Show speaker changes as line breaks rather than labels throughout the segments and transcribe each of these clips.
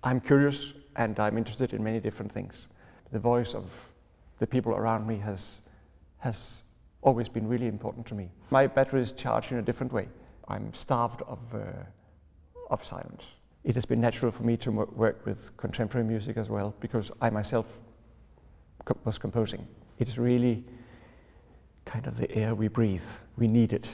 I'm curious and I'm interested in many different things. The voice of the people around me has always been really important to me. My battery is charged in a different way. I'm starved of silence. It has been natural for me to work with contemporary music as well, because I myself was composing. It's really kind of the air we breathe. We need it.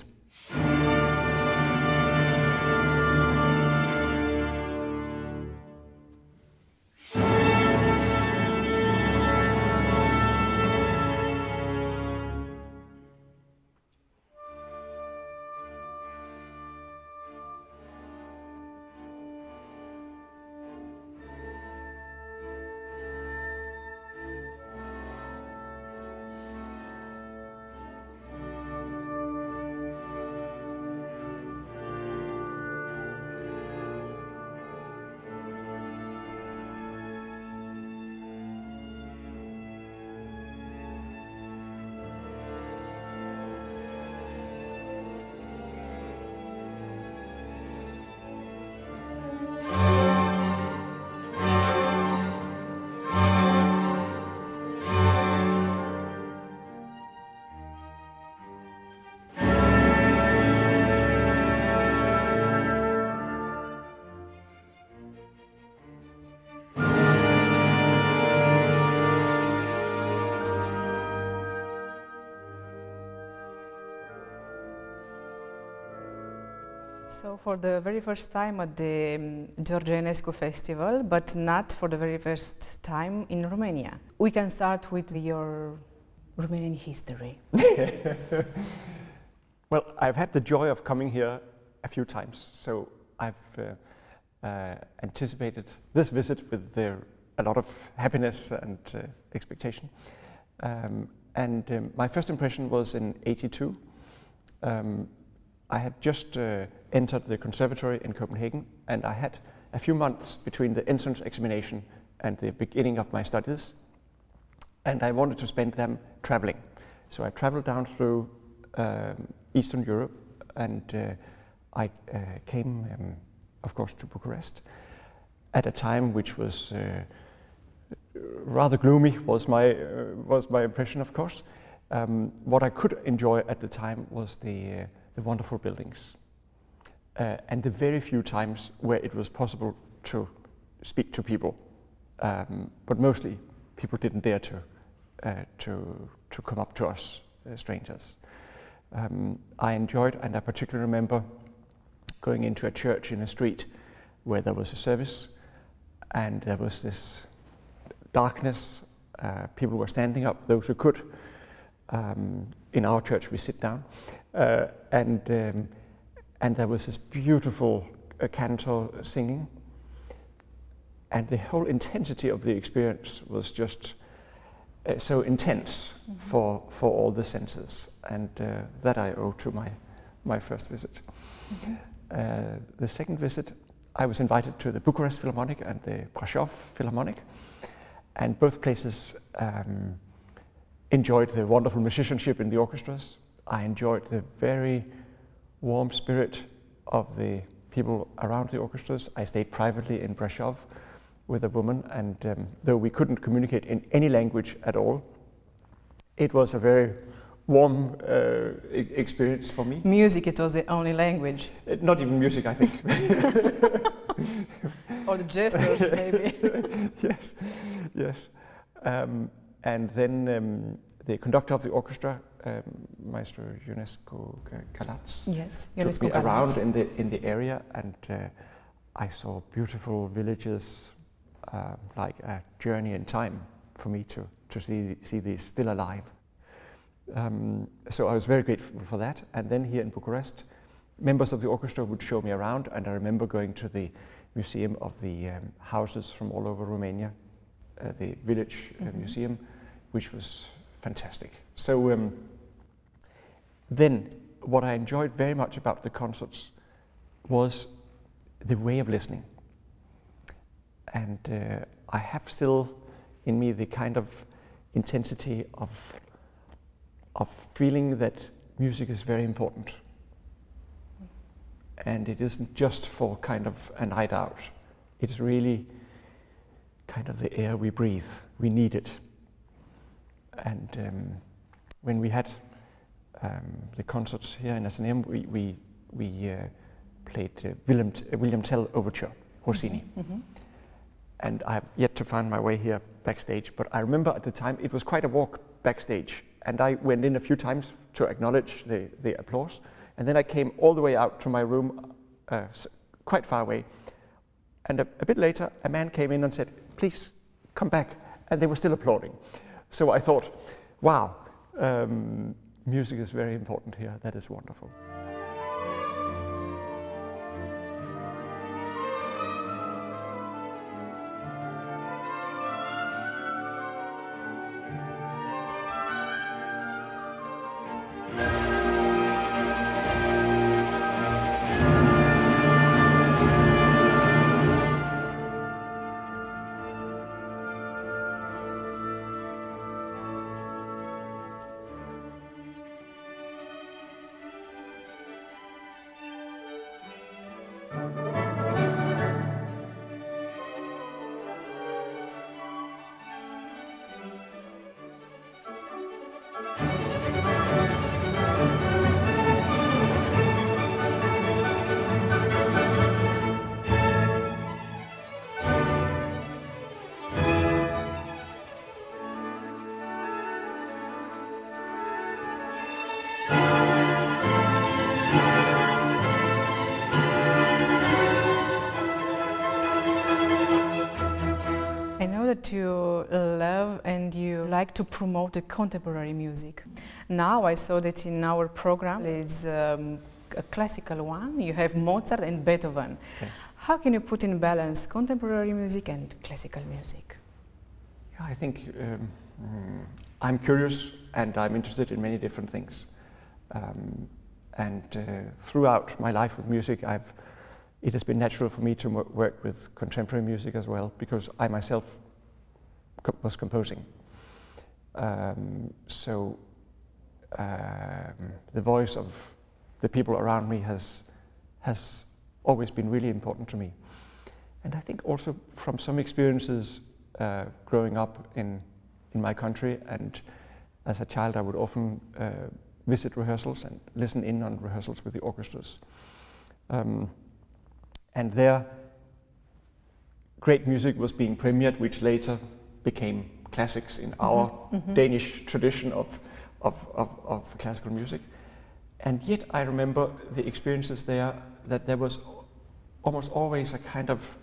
So for the very first time at the Dirijorul Enescu Festival, but not for the very first time in Romania. We can start with your Romanian history.
Well, I've had the joy of coming here a few times, so I've anticipated this visit with a lot of happiness and expectation. My first impression was in '82. I had just entered the conservatory in Copenhagen, and I had a few months between the entrance examination and the beginning of my studies, and I wanted to spend them traveling. So I traveled down through Eastern Europe, and I came, of course, to Bucharest at a time which was rather gloomy, was my impression, of course. What I could enjoy at the time was the wonderful buildings, and the very few times where it was possible to speak to people, but mostly people didn't dare to come up to us, strangers. I enjoyed, and I particularly remember going into a church in a street where there was a service, and there was this darkness. People were standing up, those who could. In our church we sit down, and there was this beautiful cantor singing, and the whole intensity of the experience was just so intense for all the senses, and that I owe to my first visit. The second visit, I was invited to the Bucharest Philharmonic and the Brașov Philharmonic, and both places enjoyed the wonderful musicianship in the orchestras. I enjoyed the very warm spirit of the people around the orchestras. I stayed privately in Brașov with a woman, and though we couldn't communicate in any language at all, it was a very warm experience for me.
Music, it was the only language.
Not even music, I think.
Or the gestures, maybe.
Yes, yes. And then the conductor of the orchestra, Maestro Ionescu Calaț,
yes,
took me around in the area, and I saw beautiful villages, like a journey in time for me to see these still alive. So I was very grateful for that. And then here in Bucharest, members of the orchestra would show me around, and I remember going to the museum of the houses from all over Romania, the village museum, which was fantastic. So then what I enjoyed very much about the concerts was the way of listening. And I have still in me the kind of intensity of feeling that music is very important. And it isn't just for kind of a night out. It's really kind of the air we breathe. We need it. And when we had the concerts here in Athenaeum, we played William Tell Overture, Rossini.
Mm-hmm.
And I've yet to find my way here backstage, but I remember at the time it was quite a walk backstage, and I went in a few times to acknowledge the applause, and then I came all the way out to my room, quite far away, and a bit later a man came in and said, "Please come back," and they were still applauding. So I thought, wow, music is very important here. That is wonderful.
You love and you like to promote the contemporary music. Now I saw that in our program is a classical one. You have Mozart and Beethoven.
Yes.
How can you put in balance contemporary music and classical music?
Yeah, I think I'm curious and I'm interested in many different things. Throughout my life with music, it has been natural for me to work with contemporary music as well, because I myself was composing. The voice of the people around me has always been really important to me. And I think also from some experiences growing up in my country, and as a child I would often visit rehearsals and listen in on rehearsals with the orchestras. And there great music was being premiered, which later became classics in our Danish tradition of classical music. And yet I remember the experiences there, that there was almost always a kind of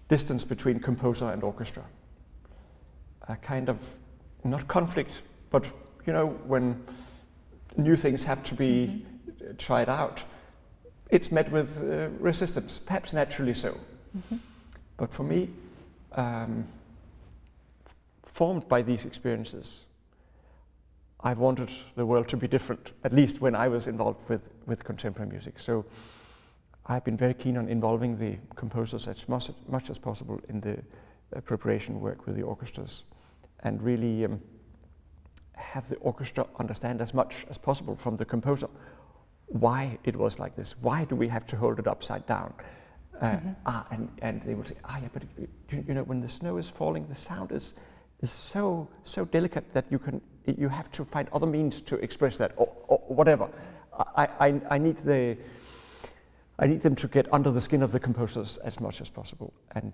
distance between composer and orchestra. A kind of, not conflict, but you know, when new things have to be tried out, it's met with resistance, perhaps naturally so. But for me, formed by these experiences, I wanted the world to be different, at least when I was involved with contemporary music. So I've been very keen on involving the composers as much as possible in the preparation work with the orchestras, and really have the orchestra understand as much as possible from the composer why it was like this. Why do we have to hold it upside down? And they will say, yeah, but you know, when the snow is falling, the sound is so delicate that you have to find other means to express that, or whatever. I need them to get under the skin of the composers as much as possible, and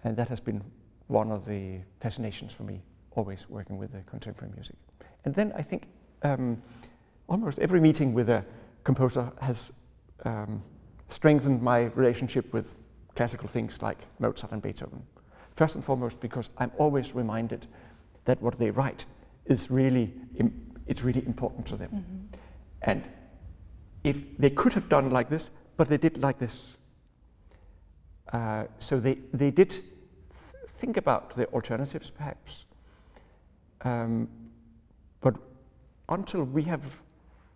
that has been one of the fascinations for me, always working with the contemporary music. And then I think almost every meeting with a composer has strengthened my relationship with classical things like Mozart and Beethoven. First and foremost because I'm always reminded that what they write is really important to them. And if they could have done like this, but they did like this. So they did think about the alternatives perhaps. But until we have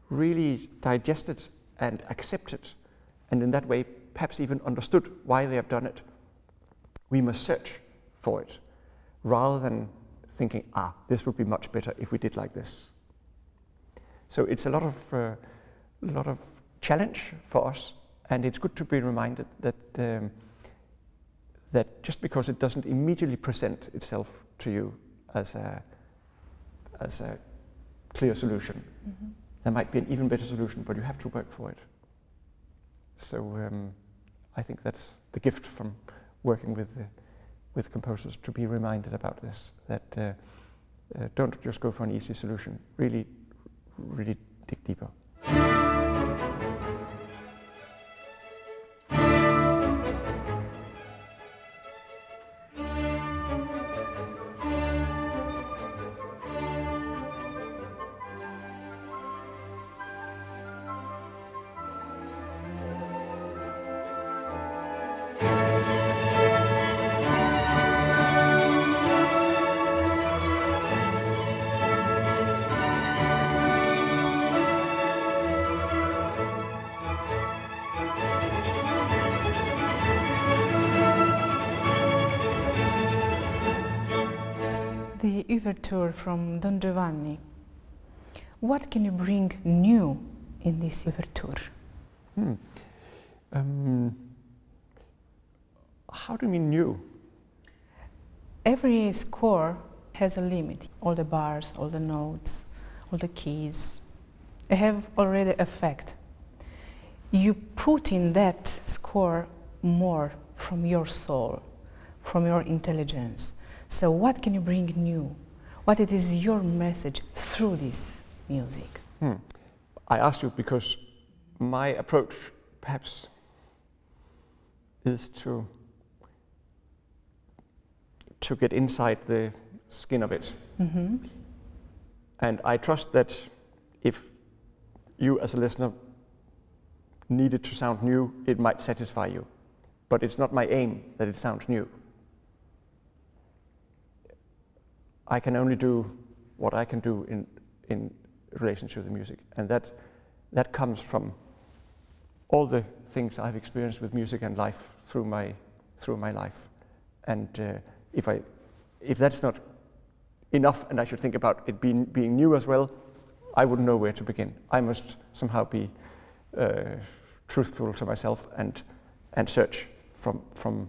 really digested and accepted, and in that way perhaps even understood why they have done it, we must search for it, rather than thinking, this would be much better if we did like this. So it's a lot of challenge for us, and it's good to be reminded that that just because it doesn't immediately present itself to you as a clear solution, there might be an even better solution, but you have to work for it. So I think that's the gift from working with composers, to be reminded about this, that don't just go for an easy solution, really dig deeper.
The ouverture from Don Giovanni. What can you bring new in this ouverture?
How do you mean new?
Every score has a limit. All the bars, all the notes, all the keys, they have already effect. You put in that score more from your soul, from your intelligence. So what can you bring new? What it is your message through this music?
I asked you because my approach perhaps is to get inside the skin of it. And I trust that if you as a listener need it to sound new, it might satisfy you. But it's not my aim that it sounds new. I can only do what I can do in relation to the music, and that comes from all the things I've experienced with music and life through my life. And if that's not enough, and I should think about it being new as well, I wouldn't know where to begin. I must somehow be truthful to myself and search from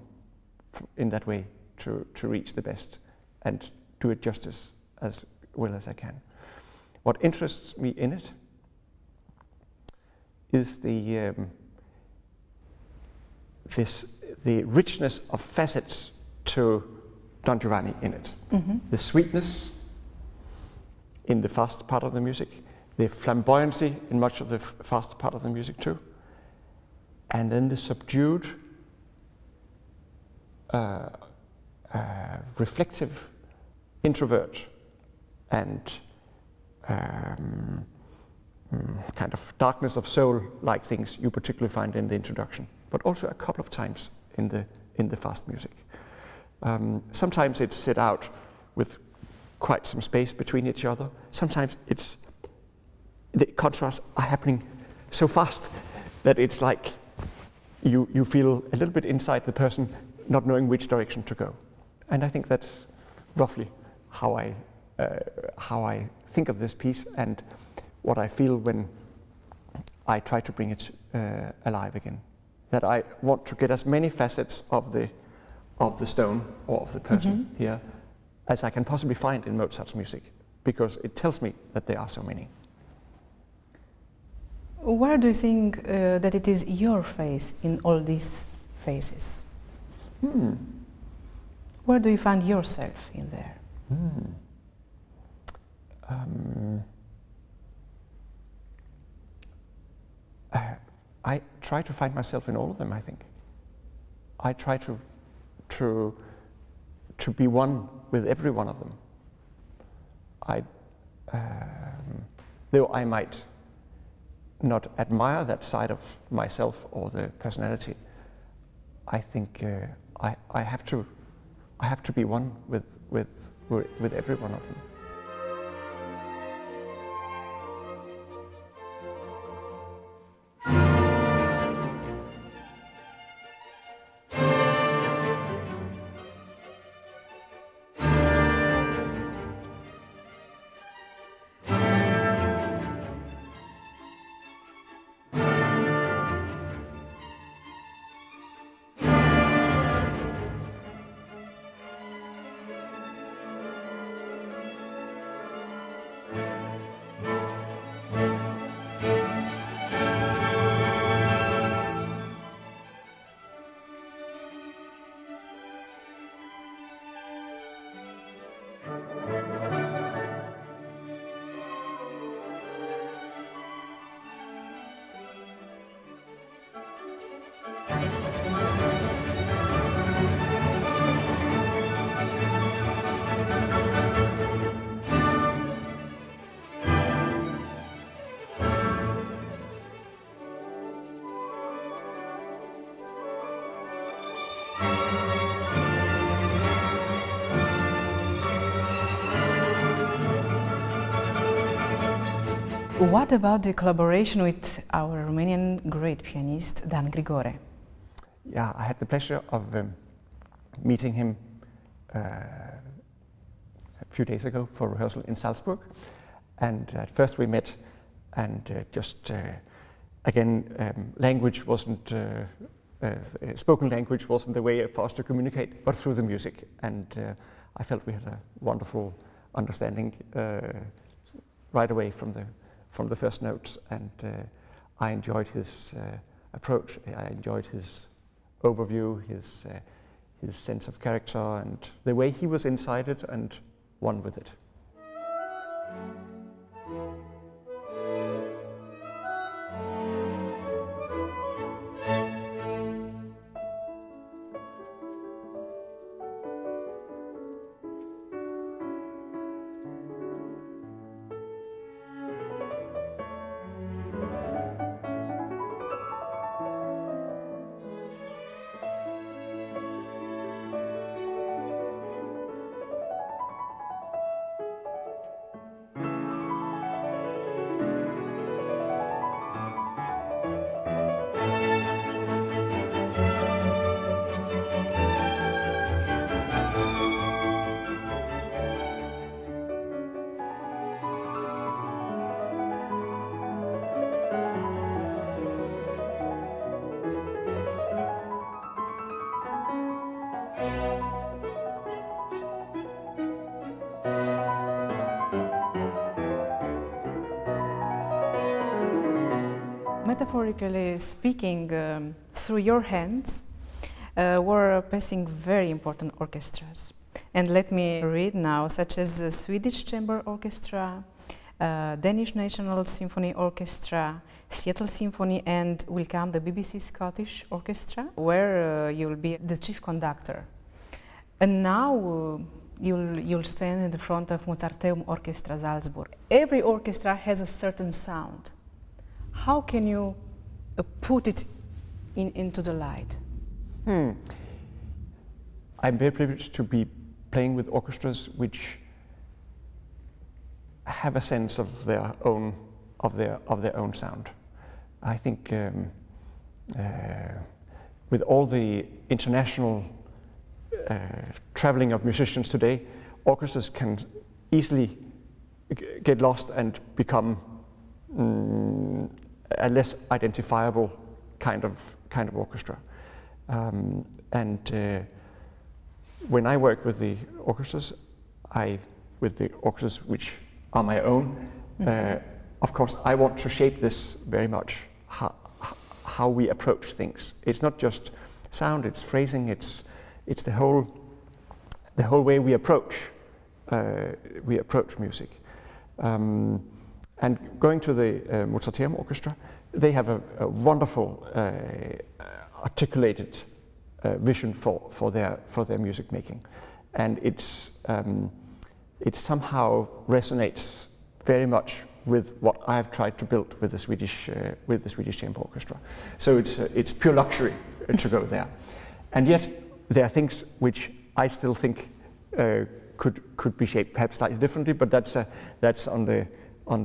in that way to reach the best and do it justice as well as I can. What interests me in it is the richness of facets to Don Giovanni in it. The sweetness in the fast part of the music, the flamboyancy in much of the fast part of the music too, and then the subdued, reflective introvert and kind of darkness of soul like things you particularly find in the introduction, but also a couple of times in the fast music. Sometimes it's set out with quite some space between each other. Sometimes the contrasts are happening so fast that it's like you feel a little bit inside the person, not knowing which direction to go. And I think that's roughly how I think of this piece and what I feel when I try to bring it alive again. That I want to get as many facets of the stone or of the person here as I can possibly find in Mozart's music, because it tells me that there are so many.
Where do you think that it is your face in all these faces? Where do you find yourself in there?
I try to find myself in all of them, I think. I try to be one with every one of them. Though I might not admire that side of myself or the personality, I think I have to be one with every one of them.
What about the collaboration with our Romanian great pianist, Dan Grigore?
Yeah, I had the pleasure of meeting him a few days ago for rehearsal in Salzburg. And at first we met, and again, language wasn't, spoken language wasn't the way for us to communicate, but through the music. And I felt we had a wonderful understanding right away from the first notes, and I enjoyed his approach. I enjoyed his overview, his sense of character, and the way he was inside it and one with it.
Metaphorically speaking, through your hands were passing very important orchestras. And let me read now, such as the Swedish Chamber Orchestra, Danish National Symphony Orchestra, Seattle Symphony, and will come the BBC Scottish Orchestra, where you'll be the chief conductor. And now you'll stand in the front of Mozarteumorchester Salzburg. Every orchestra has a certain sound. How can you put it into the light?
I'm very privileged to be playing with orchestras which have a sense of their own sound. I think with all the international traveling of musicians today, orchestras can easily get lost and become a less identifiable kind of orchestra. When I work with the orchestras, which are my own, of course I want to shape this very much, how we approach things. It's not just sound, it's phrasing, it's the whole way we approach music. And going to the Mozarteumorchester, they have a wonderful articulated vision for their music making, and it somehow resonates very much with what I've tried to build with the Swedish Chamber Orchestra. So it's pure luxury to go there, and yet there are things which I still think could be shaped perhaps slightly differently, but that's on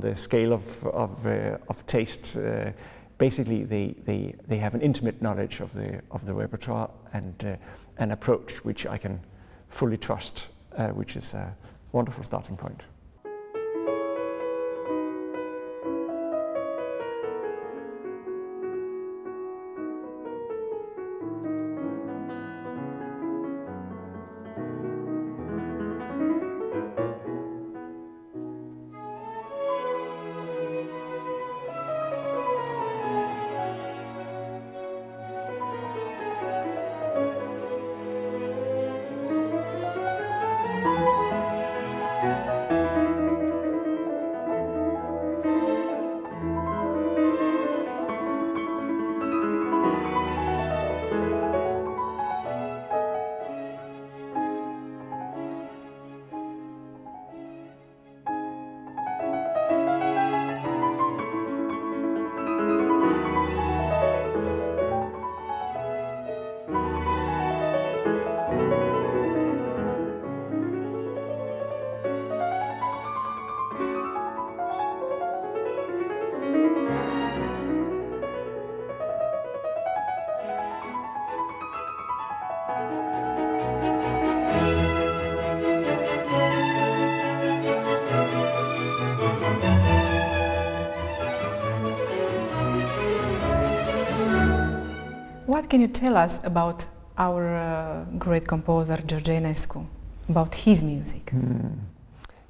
the scale of taste. Basically, they have an intimate knowledge of the repertoire and an approach which I can fully trust, which is a wonderful starting point.
what can you tell us about our great composer George Enescu, about his music?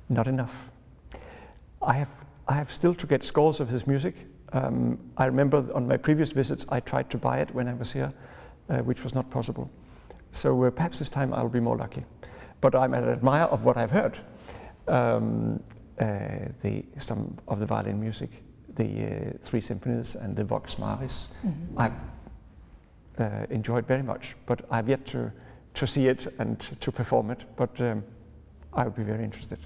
Not enough. I have still to get scores of his music. I remember on my previous visits I tried to buy it when I was here, which was not possible. So perhaps this time I'll be more lucky. But I'm an admirer of what I've heard. Some of the violin music, the three symphonies and the Vox Maris, I've enjoyed very much. But I've yet to see it and to perform it. But I would be very interested.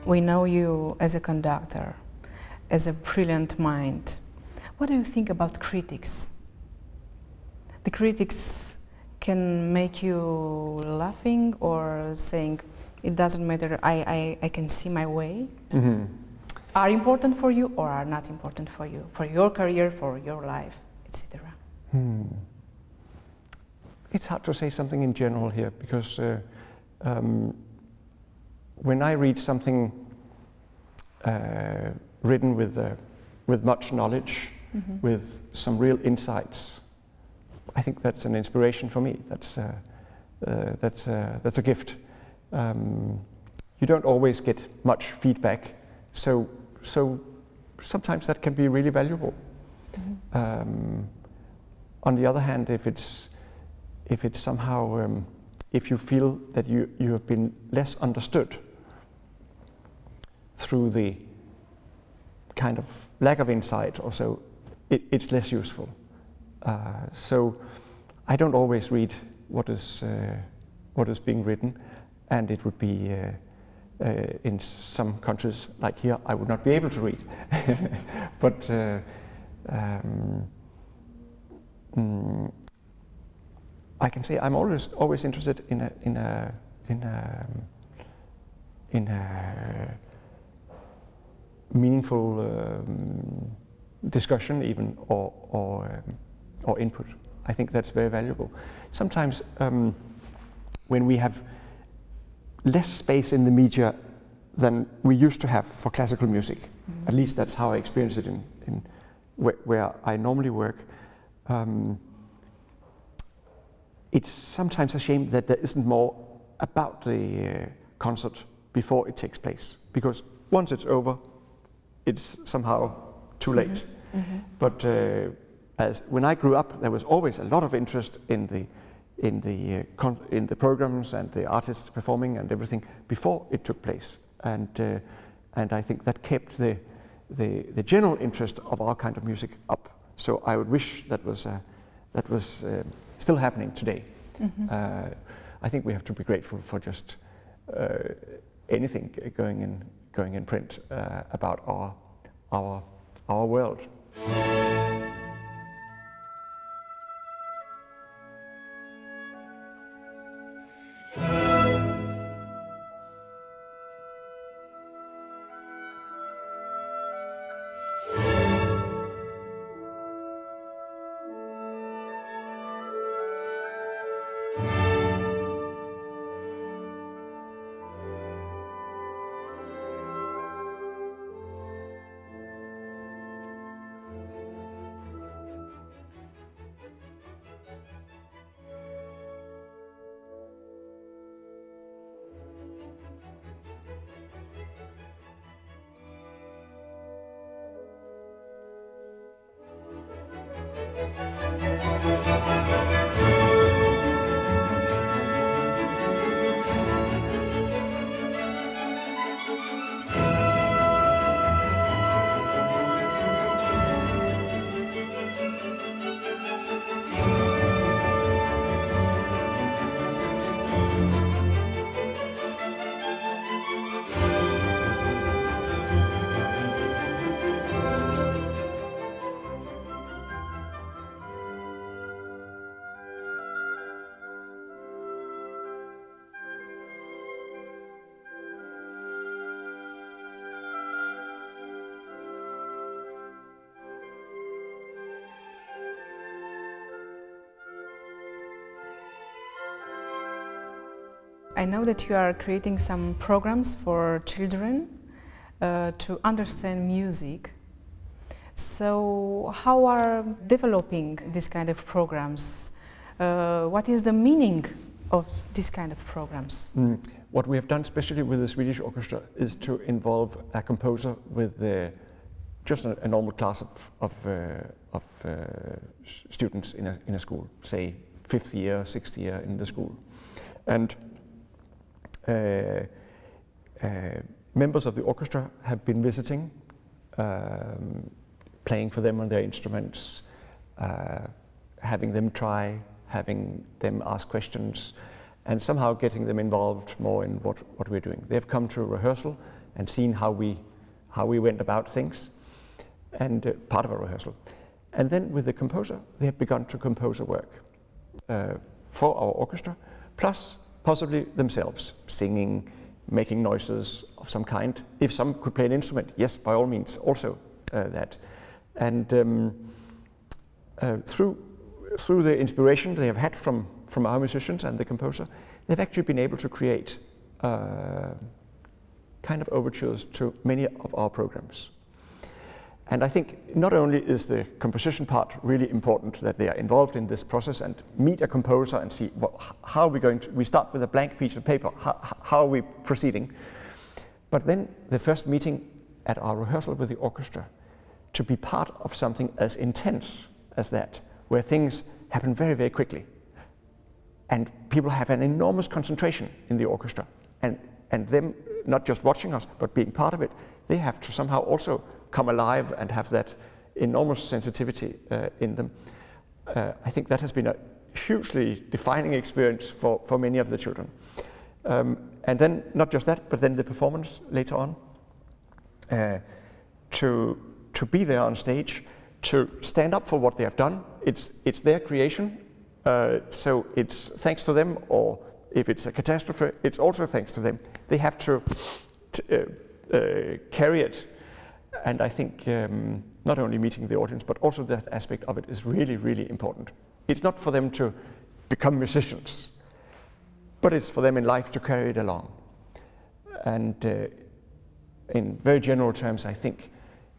We know you as a conductor, as a brilliant mind. What do you think about critics? The critics can make you laughing or saying, it doesn't matter, I can see my way? Are important for you or are not important for you? For your career, for your life, etc.?
It's hard to say something in general here because when I read something written with much knowledge, with some real insights, I think that's an inspiration for me. That's a gift. You don't always get much feedback, so sometimes that can be really valuable. On the other hand, if it's somehow if you feel that you have been less understood through the kind of lack of insight or so, it's less useful. So I don't always read what is being written, and it would be in some countries like here I would not be able to read. But I can say I'm always interested in a meaningful discussion, even or input. I think that's very valuable. Sometimes when we have less space in the media than we used to have for classical music, at least that's how I experience it in where I normally work. It's sometimes a shame that there isn't more about the concert before it takes place, because once it's over, it's somehow too late. But as when I grew up, there was always a lot of interest in the programs and the artists performing and everything before it took place, and I think that kept the general interest of our kind of music up. So I would wish that was still happening today. I think we have to be grateful for just anything going in print about our world.
I know that you are creating some programs for children to understand music. So how are developing this kind of programs? What is the meaning of this kind of programs?
What we have done, especially with the Swedish orchestra, is to involve a composer with just a normal class of students in a school, say 5th year, 6th year in the school. And members of the orchestra have been visiting, playing for them on their instruments, having them try, having them ask questions, and somehow getting them involved more in what we're doing. They've come to a rehearsal and seen how we went about things, and part of a rehearsal. And then with the composer, they have begun to compose a work for our orchestra, plus possibly themselves, singing, making noises of some kind. If some could play an instrument, yes, by all means, also that. And through the inspiration they have had from our musicians and the composer, they've actually been able to create kind of overtures to many of our programs. And I think not only is the composition part really important, that they are involved in this process and meet a composer and see how are we going to, we start with a blank piece of paper, how are we proceeding? But then the first meeting at our rehearsal with the orchestra, to be part of something as intense as that, where things happen very, very quickly. And people have an enormous concentration in the orchestra. And them not just watching us, but being part of it, they have to somehow also come alive and have that enormous sensitivity in them. I think that has been a hugely defining experience for many of the children. And then not just that, but then the performance later on. To be there on stage, to stand up for what they have done. It's their creation, so it's thanks to them, or if it's a catastrophe, it's also thanks to them. They have to carry it. And I think not only meeting the audience, but also that aspect of it is really, really important. It's not for them to become musicians, but it's for them in life to carry it along. And in very general terms, I think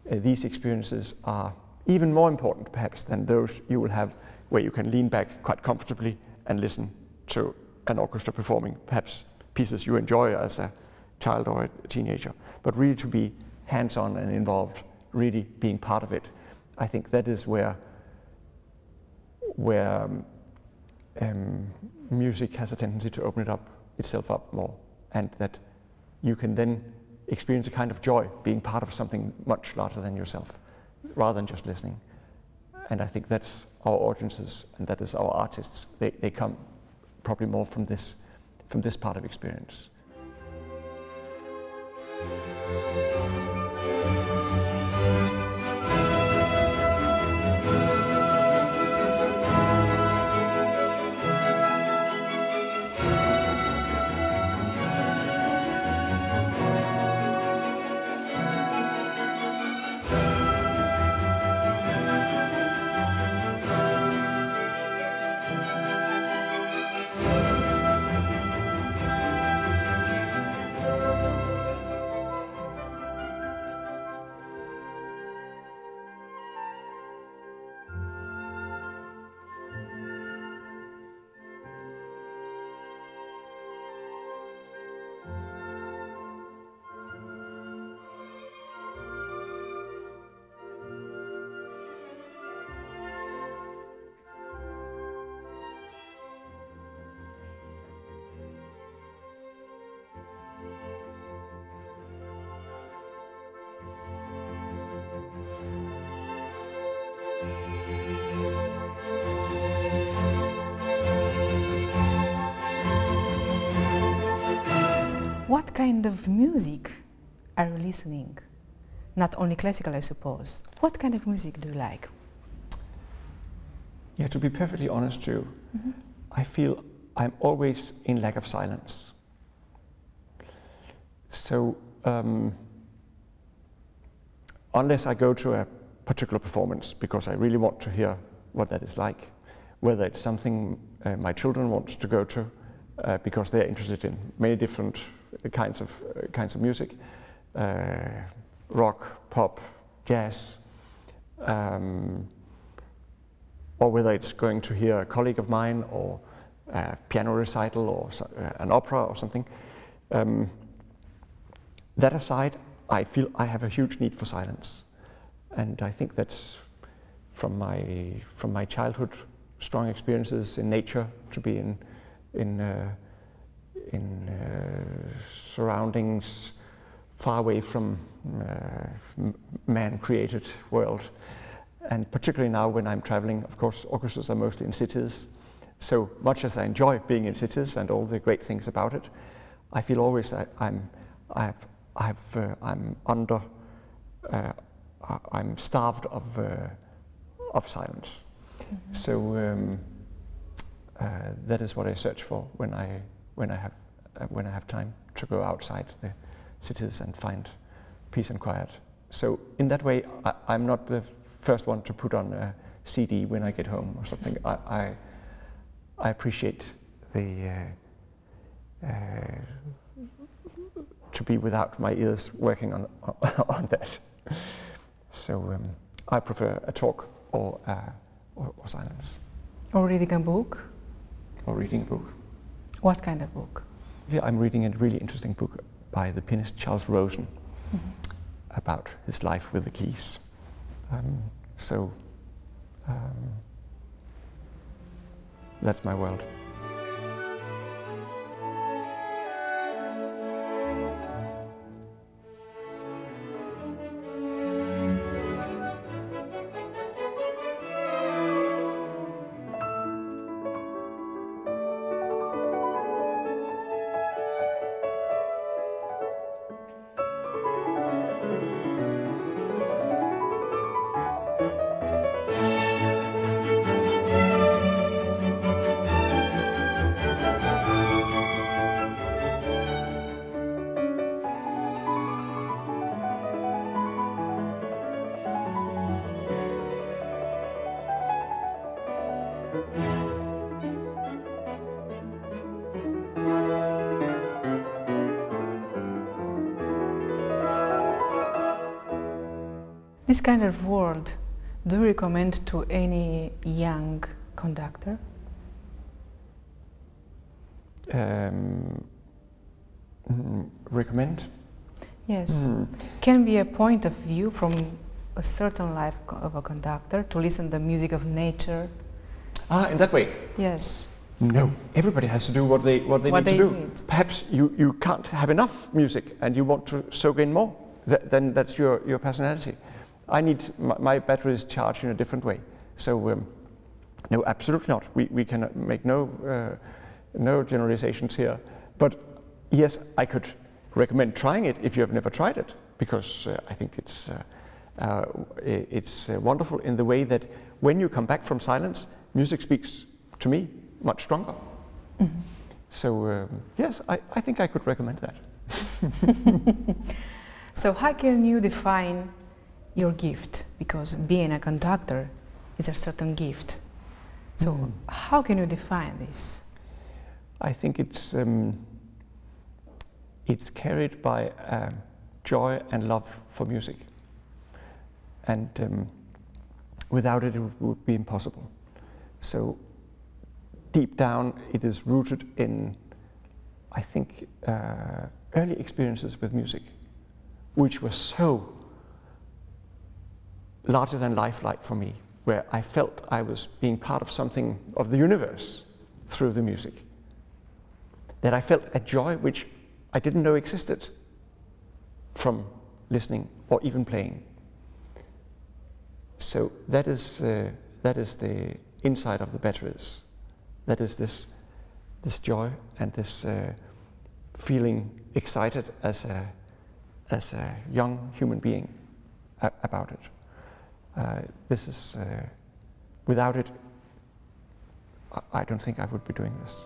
these experiences are even more important, perhaps, than those you will have where you can lean back quite comfortably and listen to an orchestra performing, perhaps, pieces you enjoy as a child or a teenager, but really to be hands-on and involved, really being part of it. I think that is where music has a tendency to open itself up more, and that you can then experience a kind of joy being part of something much larger than yourself, rather than just listening. And I think that's our audiences, and that is our artists. They come probably more from this part of experience.
What kind of music are you listening? Not only classical, I suppose. What kind of music do you like?
Yeah, to be perfectly honest to you, I feel I'm always in lack of silence. So, unless I go to a particular performance because I really want to hear what that is like, whether it's something my children want to go to because they're interested in many different kinds of music, rock, pop, jazz, or whether it's going to hear a colleague of mine or a piano recital or an opera or something. That aside, I feel I have a huge need for silence, and I think that's from my childhood, strong experiences in nature, to be in surroundings far away from man-created world, and particularly now when I'm traveling. Of course, orchestras are mostly in cities. So much as I enjoy being in cities and all the great things about it, I feel always that I'm starved of silence. So that is what I search for when I have time to go outside the cities and find peace and quiet. So in that way, I'm not the first one to put on a CD when I get home or something. I appreciate to be without my ears working on that. So I prefer a talk or silence.
Or reading a book?
Or reading a book.
What kind of book?
Yeah, I'm reading a really interesting book by the pianist Charles Rosen about his life with the keys. That's my world. This kind of world, do you recommend to any young conductor? Recommend?
Yes. Can be a point of view from a certain life of a conductor to listen to the music of nature.
Ah, in that way?
Yes.
No, everybody has to do what they need to do. Perhaps you can't have enough music and you want to soak in more. Then that's your personality. I need my battery is charged in a different way. So no, absolutely not. We can make no generalizations here. But yes, I could recommend trying it if you have never tried it, because I think it's wonderful in the way that when you come back from silence, music speaks to me much stronger. So yes, I think I could recommend that.
So how can you define your gift? Because being a conductor is a certain gift. So how can you define this?
I think it's carried by joy and love for music, and without it, it would be impossible. So deep down, it is rooted in, I think, early experiences with music, which were so larger than life-like for me, where I felt I was being part of something of the universe through the music. That I felt a joy which I didn't know existed from listening or even playing. So that is the inside of the batteries. That is this joy and this feeling excited as a young human being about it. This is, without it, I don't think I would be doing this.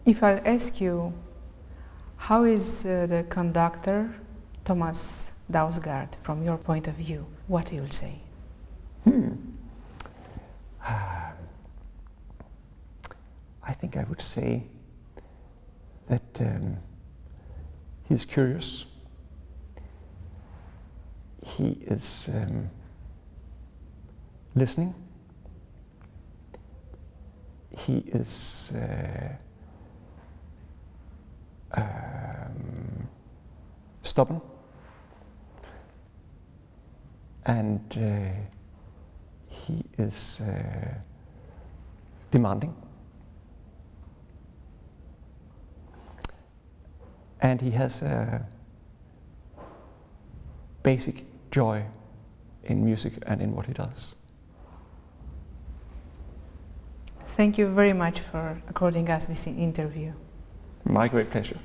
If I ask you, how is the conductor Thomas Dausgaard from your point of view, what you'll say?
I think I would say that he's curious. He is listening. He is stubborn, and he is demanding, and he has a basic joy in music and in what he does.
Thank you very much for according us this interview.
My great pleasure.